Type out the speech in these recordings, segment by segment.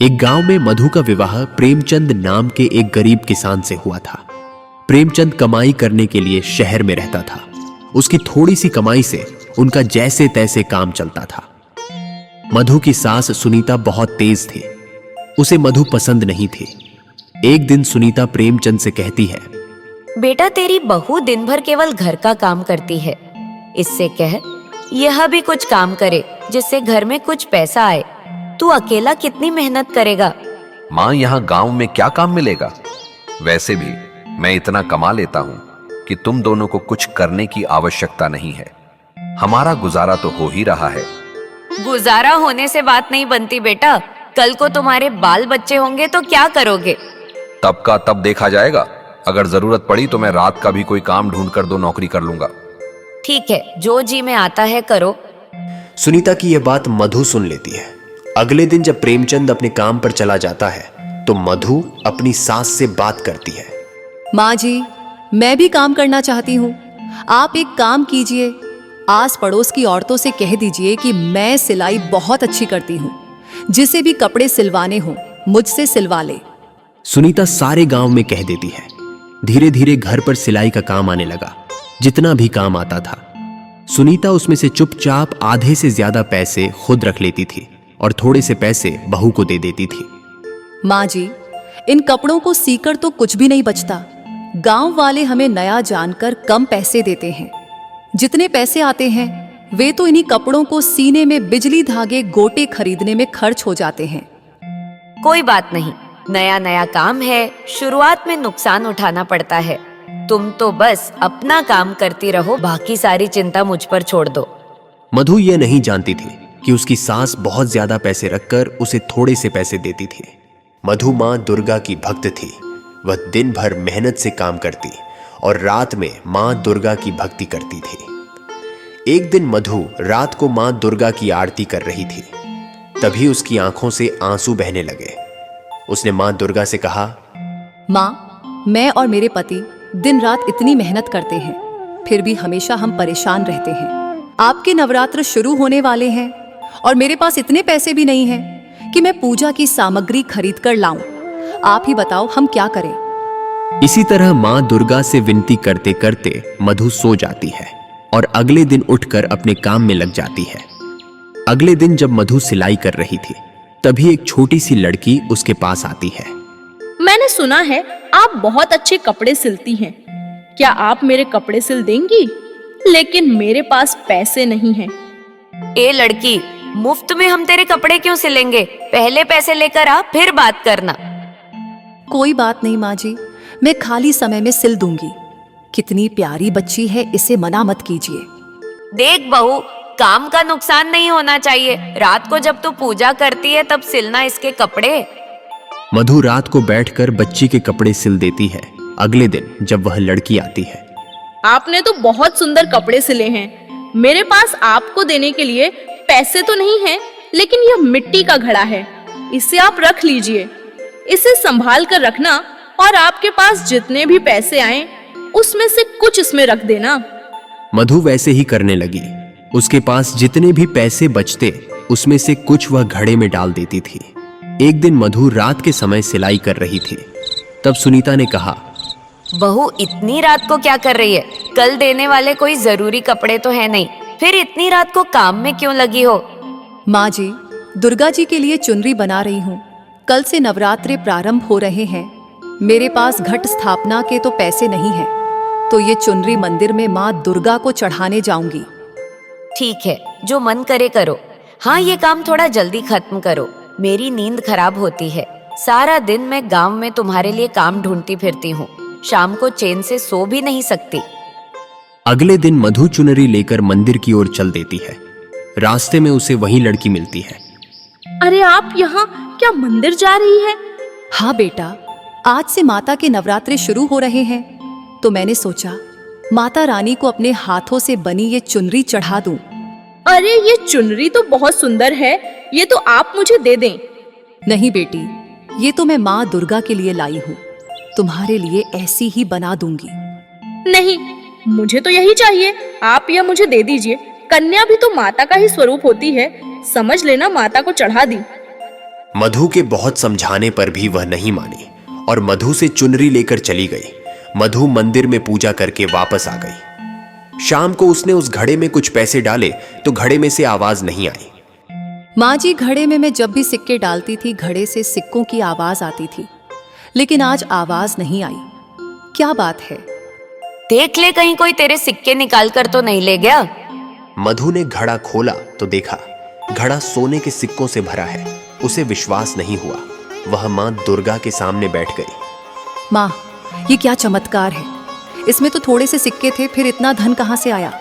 एक गांव में मधु का विवाह प्रेमचंद नाम के एक गरीब किसान से हुआ था। प्रेमचंद कमाई करने के लिए शहर में रहता था। उसकी थोड़ी सी कमाई से उनका जैसे तैसे काम चलता था। मधु की सास सुनीता बहुत तेज थी। उसे मधु पसंद नहीं थी। एक दिन सुनीता प्रेमचंद से कहती है, बेटा तेरी बहू दिन भर केवल घर का काम करती है। इससे कह यह भी कुछ काम करे जिससे घर में कुछ पैसा आए। तू अकेला कितनी मेहनत करेगा। माँ, यहाँ गांव में क्या काम मिलेगा? वैसे भी मैं इतना कमा लेता हूँ कि तुम दोनों को कुछ करने की आवश्यकता नहीं है। हमारा गुजारा तो हो ही रहा है। गुजारा होने से बात नहीं बनती बेटा। कल को तुम्हारे बाल बच्चे होंगे तो क्या करोगे? तब का तब देखा जाएगा। अगर जरूरत पड़ी तो मैं रात का भी कोई काम ढूंढ कर दो नौकरी कर लूंगा। ठीक है, जो जी में आता है करो। सुनीता की यह बात मधु सुन लेती है। अगले दिन जब प्रेमचंद अपने काम पर चला जाता है तो मधु अपनी सास से बात करती है। माँ जी, मैं भी काम करना चाहती हूँ। आप एक काम कीजिए, आस पड़ोस की औरतों से कह दीजिए कि मैं सिलाई बहुत अच्छी करती हूँ। जिसे भी कपड़े सिलवाने हों मुझसे सिलवा ले। सुनीता सारे गांव में कह देती है। धीरे धीरे घर पर सिलाई का काम आने लगा। जितना भी काम आता था सुनीता उसमें से चुपचाप आधे से ज्यादा पैसे खुद रख लेती थी और थोड़े से पैसे बहू को दे देती थी। माँ जी, इन कपड़ों को सीकर तो कुछ भी नहीं बचता। गांव वाले हमें नया जानकर कम पैसे देते हैं। जितने पैसे आते हैं वे तो इन्हीं कपड़ों को सीने में बिजली धागे गोटे खरीदने में खर्च हो जाते हैं। कोई बात नहीं, नया नया काम है, शुरुआत में नुकसान उठाना पड़ता है। तुम तो बस अपना काम करती रहो, बाकी सारी चिंता मुझ पर छोड़ दो। मधु ये नहीं जानती थी कि उसकी सास बहुत ज्यादा पैसे रखकर उसे थोड़े से पैसे देती थी। मधु माँ दुर्गा की भक्त थी। वह दिन भर मेहनत से काम करती और रात में माँ दुर्गा की भक्ति करती थी। एक दिन मधु रात को माँ दुर्गा की आरती कर रही थी। तभी उसकी आंखों से आंसू बहने लगे। उसने माँ दुर्गा से कहा, माँ, मैं और मेरे पति दिन रात इतनी मेहनत करते हैं, फिर भी हमेशा हम परेशान रहते हैं। आपके नवरात्र शुरू होने वाले हैं और मेरे पास इतने पैसे भी नहीं हैं कि मैं पूजा की सामग्री खरीद कर लाऊं। आप ही बताओ हम क्या करें। इसी तरह माँ दुर्गा से विनती करते करते मधु सो जाती है और अगले दिन उठकर अपने काम में लग जाती है। अगले दिन जब मधु सिलाई कर रही थी तभी एक छोटी सी लड़की उसके पास आती है। मैंने सुना है आप बहुत अच्छे कपड़े सिलती हैं। क्या आप मेरे कपड़े सिल देंगी? लेकिन मेरे पास पैसे नहीं हैं। ए लड़की, मुफ्त में हम तेरे कपड़े क्यों सिलेंगे? पहले पैसे लेकर आ, फिर बात करना। कोई बात नहीं माँ जी, मैं खाली समय में सिल दूंगी। कितनी प्यारी बच्ची है, इसे मना मत कीजिए। देख बहू, काम का नुकसान नहीं होना चाहिए। रात को जब तू पूजा करती है तब सिलना इसके कपड़े। मधु रात को बैठकर बच्ची के कपड़े सिल देती है। अगले दिन जब वह लड़की आती है, आपने तो बहुत सुंदर कपड़े सिले हैं। मेरे पास आपको देने के लिए पैसे तो नहीं हैं, लेकिन यह मिट्टी का घड़ा है, इसे आप रख लीजिए। इसे संभाल कर रखना और आपके पास जितने भी पैसे आए उसमें से कुछ इसमें रख देना। मधु वैसे ही करने लगी। उसके पास जितने भी पैसे बचते उसमें से कुछ वह घड़े में डाल देती थी। एक दिन मधु रात के समय सिलाई कर रही थी। तब सुनीता ने कहा, बहू इतनी रात को क्या कर रही है? कल देने वाले कोई जरूरी कपड़े तो है नहीं, फिर इतनी रात को काम में क्यों लगी हो? माँ जी, दुर्गा जी के लिए चुनरी बना रही हूँ। कल से नवरात्रे प्रारंभ हो रहे हैं। मेरे पास घट स्थापना के तो पैसे नहीं हैं, तो ये चुनरी मंदिर में माँ दुर्गा को चढ़ाने जाऊंगी। ठीक है, जो मन करे करो। हाँ, ये काम थोड़ा जल्दी खत्म करो। मेरी नींद खराब होती है। सारा दिन मैं गांव में तुम्हारे लिए काम ढूंढती फिरती हूँ। शाम को चैन से सो भी नहीं सकती। अगले दिन मधु चुनरी लेकर मंदिर की ओर चल देती है। रास्ते में उसे वही लड़की मिलती है। अरे आप यहाँ क्या मंदिर जा रही है? हाँ बेटा, आज से माता के नवरात्रे शुरू हो रहे हैं, तो मैंने सोचा माता रानी को अपने हाथों से बनी ये चुनरी चढ़ा दूं। अरे ये चुनरी तो बहुत सुंदर है, ये तो आप मुझे दे दें। नहीं बेटी, ये तो मैं माँ दुर्गा के लिए लाई हूँ। तुम्हारे लिए ऐसी ही बना दूंगी। नहीं, मुझे तो यही चाहिए। आप यह मुझे दे दीजिए। कन्या भी तो माता का ही स्वरूप होती है। समझ लेना माता को चढ़ा दी। मधु के बहुत समझाने पर भी वह नहीं मानी और मधु से चुनरी लेकर चली गई। मधु मंदिर में पूजा करके वापस आ गई। शाम को उसने उस घड़े में कुछ पैसे डाले तो घड़े में से आवाज नहीं आई। माँ जी, घड़े में मैं जब भी सिक्के डालती थी घड़े से सिक्कों की आवाज आती थी, लेकिन आज आवाज नहीं आई। क्या बात है? देख ले कहीं कोई तेरे सिक्के निकाल कर तो नहीं ले गया। मधु ने घड़ा खोला तो देखा घड़ा सोने के सिक्कों से भरा है। उसे विश्वास नहीं हुआ। वह मां दुर्गा के सामने बैठ गई। माँ, ये क्या चमत्कार है? इसमें तो थोड़े से सिक्के थे, फिर इतना धन कहाँ से आया?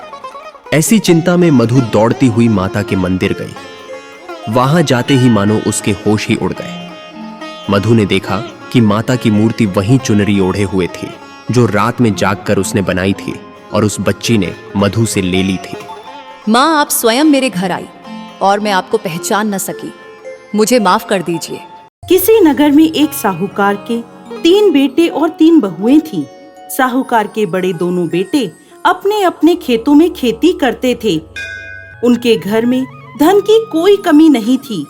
ऐसी चिंता में मधु दौड़ती हुई माता के मंदिर गई। वहां जाते ही मानो उसके होश ही उड़ गए। मधु ने देखा कि माता की मूर्ति वहीं चुनरी ओढ़े हुए थी जो रात में जागकर उसने बनाई थी और उस बच्ची ने मधु से ले ली थी। माँ, आप स्वयं मेरे घर आई और मैं आपको पहचान न सकी। मुझे माफ कर दीजिए। किसी नगर में एक साहूकार के 3 बेटे और 3 बहुएं थीं। साहूकार के बड़े दोनों बेटे अपने अपने खेतों में खेती करते थे। उनके घर में धन की कोई कमी नहीं थी।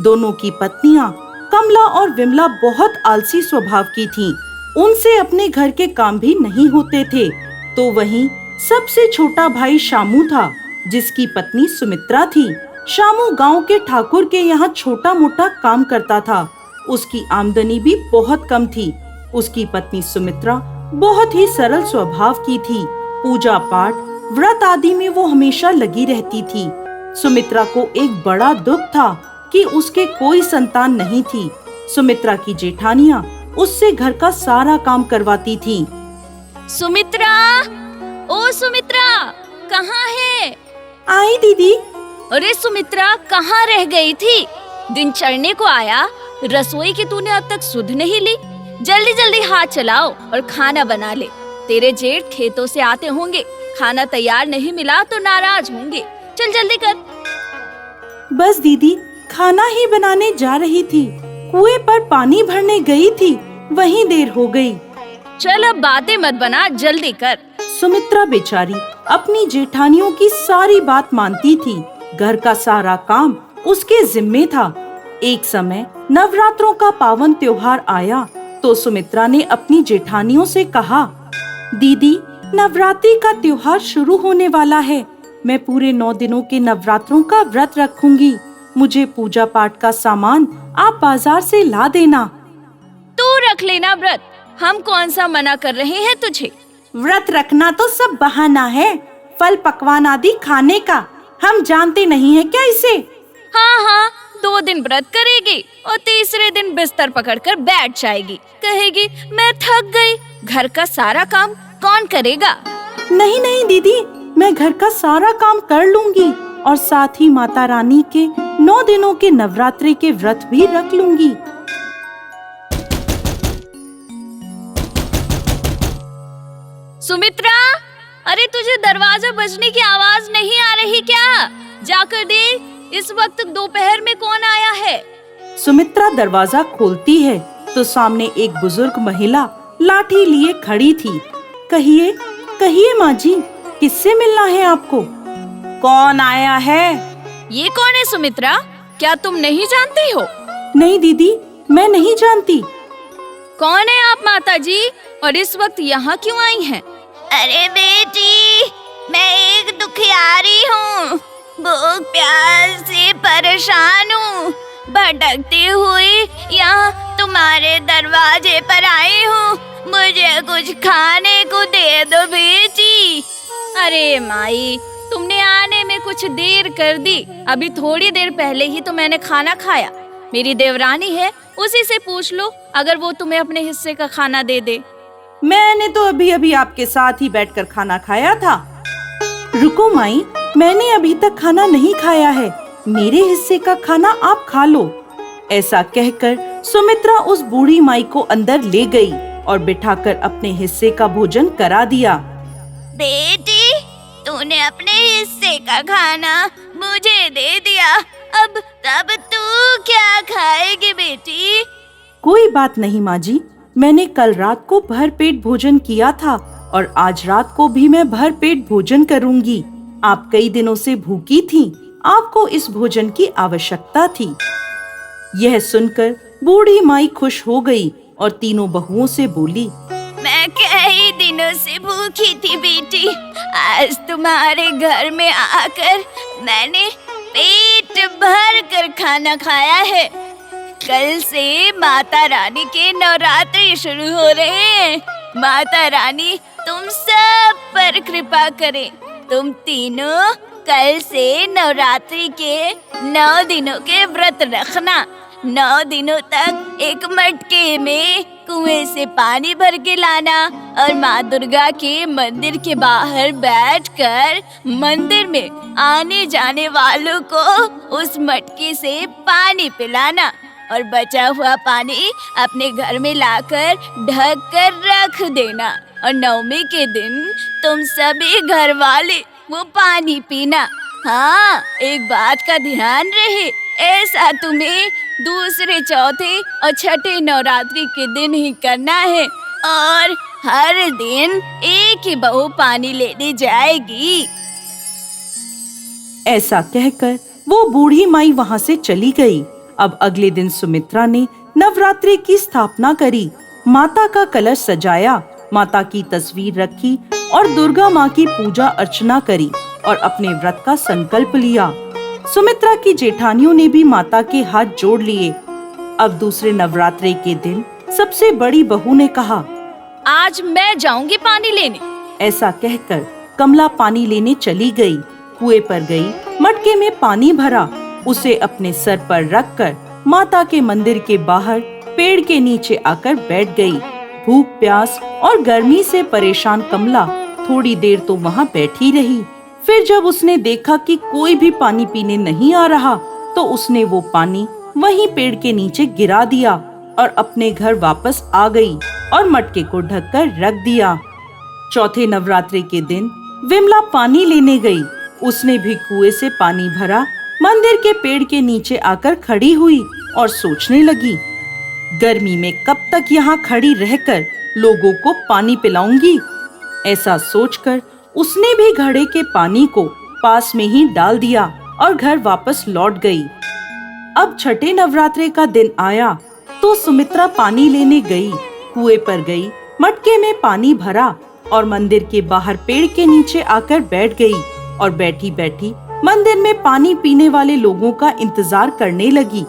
दोनों की पत्नियां कमला और विमला बहुत आलसी स्वभाव की थीं। उनसे अपने घर के काम भी नहीं होते थे। तो वहीं सबसे छोटा भाई शामू था, जिसकी पत्नी सुमित्रा थी। शामू गांव के ठाकुर के यहाँ छोटा मोटा काम करता था। उसकी आमदनी भी बहुत कम थी। उसकी पत्नी सुमित्रा बहुत ही सरल स्वभाव की थी। पूजा पाठ, व्रत आदि में वो हमेशा लगी रहती थी। सुमित्रा को एक बड़ा दुख था कि उसके कोई संतान नहीं थी। सुमित्रा की जेठानियां उससे घर का सारा काम करवाती थीं। सुमित्रा, ओ सुमित्रा, कहाँ है? आई दीदी। अरे सुमित्रा, कहाँ रह गई थी? दिन चढ़ने को आया, रसोई की तूने अब तक सुध नहीं ली। जल्दी जल्दी हाथ चलाओ और खाना बना ले। तेरे जेठ खेतों से आते होंगे, खाना तैयार नहीं मिला तो नाराज होंगे। चल जल्दी कर। बस दीदी, खाना ही बनाने जा रही थी। कुएं पर पानी भरने गई थी, वहीं देर हो गई। चल अब बातें मत बना, जल्दी कर। सुमित्रा बेचारी अपनी जेठानियों की सारी बात मानती थी। घर का सारा काम उसके जिम्मे था। एक समय नवरात्रों का पावन त्योहार आया तो सुमित्रा ने अपनी जेठानियों से कहा, दीदी, नवरात्रि का त्योहार शुरू होने वाला है। मैं पूरे 9 दिनों के नवरात्रों का व्रत रखूंगी। मुझे पूजा पाठ का सामान आप बाजार से ला देना। तू रख लेना व्रत, हम कौन सा मना कर रहे हैं तुझे। व्रत रखना तो सब बहाना है, फल पकवान आदि खाने का। हम जानते नहीं है क्या इसे? हाँ हाँ, 2 दिन व्रत करेगी और तीसरे दिन बिस्तर पकड़कर बैठ जाएगी। कहेगी मैं थक गई, घर का सारा काम कौन करेगा। नहीं नहीं दीदी, मैं घर का सारा काम कर लूंगी और साथ ही माता रानी के 9 दिनों के नवरात्रि के व्रत भी रख लूंगी। सुमित्रा, अरे तुझे दरवाजा बजने की आवाज नहीं आ रही क्या? जाकर देख, इस वक्त दोपहर में कौन आया है। सुमित्रा दरवाजा खोलती है तो सामने एक बुजुर्ग महिला लाठी लिए खड़ी थी। कहिए कहिए माँ जी, किससे मिलना है आपको? कौन आया है? ये कौन है सुमित्रा? क्या तुम नहीं जानती हो? नहीं दीदी, मैं नहीं जानती। कौन है आप माता जी, और इस वक्त यहाँ क्यों आई हैं? अरे बेटी, मैं एक दुखियारी हूँ, भूख प्यास से परेशान हूँ। भटकती हुई यहाँ तुम्हारे दरवाजे पर आई हूँ। मुझे कुछ खाने को दे दो बेटी। अरे माई, तुमने आने में कुछ देर कर दी। अभी थोड़ी देर पहले ही तो मैंने खाना खाया। मेरी देवरानी है, उसी से पूछ लो, अगर वो तुम्हें अपने हिस्से का खाना दे दे। मैंने तो अभी अभी आपके साथ ही बैठकर खाना खाया था। रुको माई, मैंने अभी तक खाना नहीं खाया है। मेरे हिस्से का खाना आप खा लो। ऐसा कहकर सुमित्रा उस बूढ़ी माई को अंदर ले गई और बिठाकर अपने हिस्से का भोजन करा दिया। बेटी, तूने अपने हिस्से का खाना मुझे दे दिया, अब तब तू क्या खाएगी बेटी? कोई बात नहीं माँ जी, मैंने कल रात को भर पेट भोजन किया था और आज रात को भी मैं भर पेट भोजन करूंगी। आप कई दिनों से भूखी थीं, आपको इस भोजन की आवश्यकता थी। यह सुनकर बूढ़ी माई खुश हो गई और तीनों बहुओं से बोली, मैं कई दिनों से भूखी थी बेटी। आज तुम्हारे घर में आकर मैंने पेट भर कर खाना खाया है। कल से माता रानी के नवरात्रि शुरू हो रहे हैं। माता रानी तुम सब पर कृपा करे। तुम तीनों कल से नवरात्रि के 9 दिनों के व्रत रखना। 9 दिनों तक एक मटके में कुएं से पानी भर के लाना और माँ दुर्गा के मंदिर के बाहर बैठकर मंदिर में आने जाने वालों को उस मटके से पानी पिलाना और बचा हुआ पानी अपने घर में लाकर ढक कर रख देना। और 9वीं के दिन तुम सभी घर वाले वो पानी पीना। हाँ, एक बात का ध्यान रहे, ऐसा तुम्हें दूसरे, चौथे और छठे नवरात्रि के दिन ही करना है और हर दिन एक ही बहू पानी लेने जाएगी। ऐसा कहकर वो बूढ़ी माई वहाँ से चली गई। अब अगले दिन सुमित्रा ने नवरात्रि की स्थापना करी। माता का कलश सजाया, माता की तस्वीर रखी और दुर्गा माँ की पूजा अर्चना करी और अपने व्रत का संकल्प लिया। सुमित्रा की जेठानियों ने भी माता के हाथ जोड़ लिए। अब दूसरे नवरात्रि के दिन सबसे बड़ी बहू ने कहा, आज मैं जाऊंगी पानी लेने। ऐसा कहकर कमला पानी लेने चली गई। कुएं पर गई, मटके में पानी भरा, उसे अपने सर पर रखकर माता के मंदिर के बाहर पेड़ के नीचे आकर बैठ गई। भूख, प्यास और गर्मी से परेशान कमला थोड़ी देर तो वहाँ बैठी रही। फिर जब उसने देखा कि कोई भी पानी पीने नहीं आ रहा, तो उसने वो पानी वहीं पेड़ के नीचे गिरा दिया और अपने घर वापस आ गई और मटके को ढककर रख दिया। चौथे नवरात्रि के दिन विमला पानी लेने गई। उसने भी कुएं से पानी भरा, मंदिर के पेड़ के नीचे आकर खड़ी हुई और सोचने लगी, गर्मी में कब तक यहाँ खड़ी रहकर लोगों को पानी पिलाऊंगी। ऐसा सोचकर उसने भी घड़े के पानी को पास में ही डाल दिया और घर वापस लौट गई। अब छठे नवरात्रि का दिन आया तो सुमित्रा पानी लेने गई। कुएं पर गई, मटके में पानी भरा और मंदिर के बाहर पेड़ के नीचे आकर बैठ गई और बैठी बैठी मंदिर में पानी पीने वाले लोगों का इंतजार करने लगी।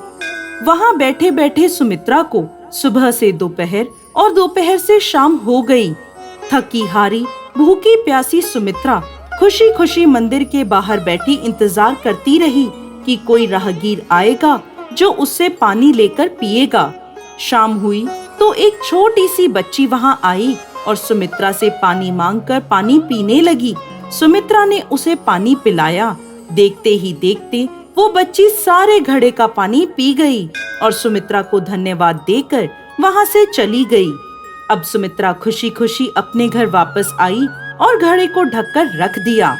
वहाँ बैठे बैठे सुमित्रा को सुबह से दोपहर और दोपहर से शाम हो गई। थकी हारी, भूखी प्यासी सुमित्रा खुशी खुशी मंदिर के बाहर बैठी इंतजार करती रही कि कोई राहगीर आएगा जो उससे पानी लेकर पिएगा। शाम हुई तो एक छोटी सी बच्ची वहाँ आई और सुमित्रा से पानी मांगकर पानी पीने लगी। सुमित्रा ने उसे पानी पिलाया। देखते ही देखते वो बच्ची सारे घड़े का पानी पी गई और सुमित्रा को धन्यवाद देकर वहाँ से चली गई। अब सुमित्रा खुशी खुशी अपने घर वापस आई और घड़े को ढककर रख दिया।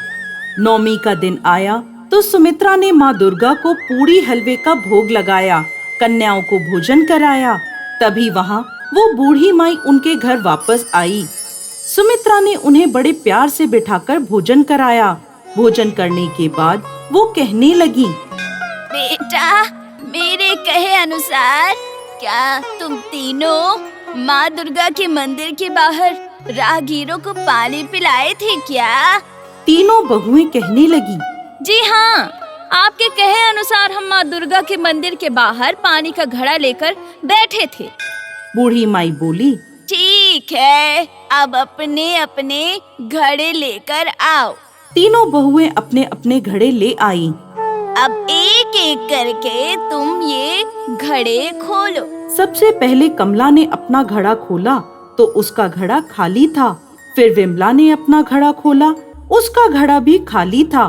9वीं का दिन आया तो सुमित्रा ने माँ दुर्गा को पूरी हलवे का भोग लगाया, कन्याओं को भोजन कराया। तभी वहाँ वो बूढ़ी माई उनके घर वापस आई। सुमित्रा ने उन्हें बड़े प्यार से बिठाकर भोजन कराया। भोजन करने के बाद वो कहने लगी, बेटा, मेरे कहे अनुसार क्या तुम तीनों माँ दुर्गा के मंदिर के बाहर राहगीरों को पानी पिलाए थे क्या? तीनों बहुएं कहने लगी, जी हाँ, आपके कहे अनुसार हम माँ दुर्गा के मंदिर के बाहर पानी का घड़ा लेकर बैठे थे। बूढ़ी माई बोली, ठीक है, अब अपने अपने घड़े लेकर आओ। तीनों बहुएं अपने अपने घड़े ले आई। अब एक एक करके तुम ये घड़े खोलो। सबसे पहले कमला ने अपना घड़ा खोला तो उसका घड़ा खाली था। फिर विमला ने अपना घड़ा खोला, उसका घड़ा भी खाली था।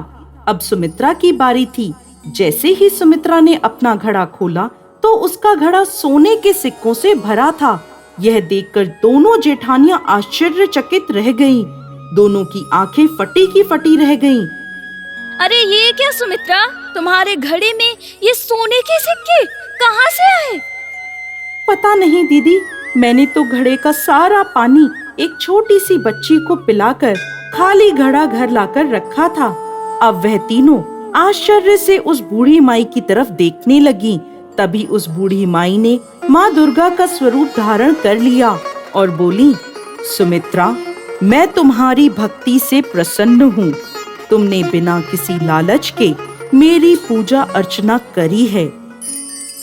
अब सुमित्रा की बारी थी। जैसे ही सुमित्रा ने अपना घड़ा खोला तो उसका घड़ा सोने के सिक्कों से भरा था। यह देखकर दोनों जेठानियां आश्चर्यचकित रह गईं। दोनों की आंखें फटी की फटी रह गईं। अरे ये क्या सुमित्रा, तुम्हारे घड़े में ये सोने के सिक्के कहाँ से आए? पता नहीं दीदी, मैंने तो घड़े का सारा पानी एक छोटी सी बच्ची को पिलाकर खाली घड़ा घर लाकर रखा था। अब वह तीनों आश्चर्य से उस बूढ़ी माई की तरफ देखने लगी। तभी उस बूढ़ी माई ने माँ दुर्गा का स्वरूप धारण कर लिया और बोली, सुमित्रा, मैं तुम्हारी भक्ति से प्रसन्न हूँ। तुमने बिना किसी लालच के मेरी पूजा अर्चना करी है।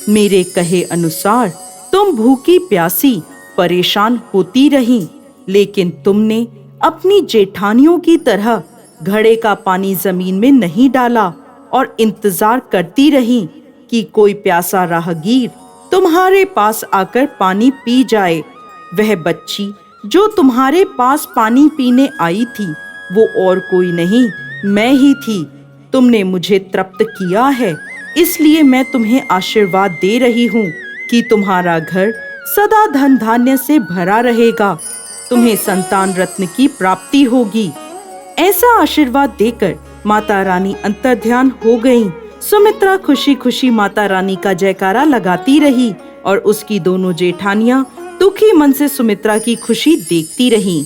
मेरे कहे अनुसार तुम भूखी प्यासी परेशान होती रही, लेकिन तुमने अपनी जेठानियों की तरह घड़े का पानी जमीन में नहीं डाला और इंतजार करती रही कि कोई प्यासा राहगीर तुम्हारे पास आकर पानी पी जाए। वह बच्ची जो तुम्हारे पास पानी पीने आई थी वो और कोई नहीं, मैं ही थी। तुमने मुझे तृप्त किया है, इसलिए मैं तुम्हें आशीर्वाद दे रही हूँ कि तुम्हारा घर सदा धन धान्य से भरा रहेगा, तुम्हें संतान रत्न की प्राप्ति होगी। ऐसा आशीर्वाद देकर माता रानी अंतर्ध्यान हो गईं। सुमित्रा खुशी खुशी माता रानी का जयकारा लगाती रही और उसकी दोनों जेठानियां दुखी मन से सुमित्रा की खुशी देखती रहीं।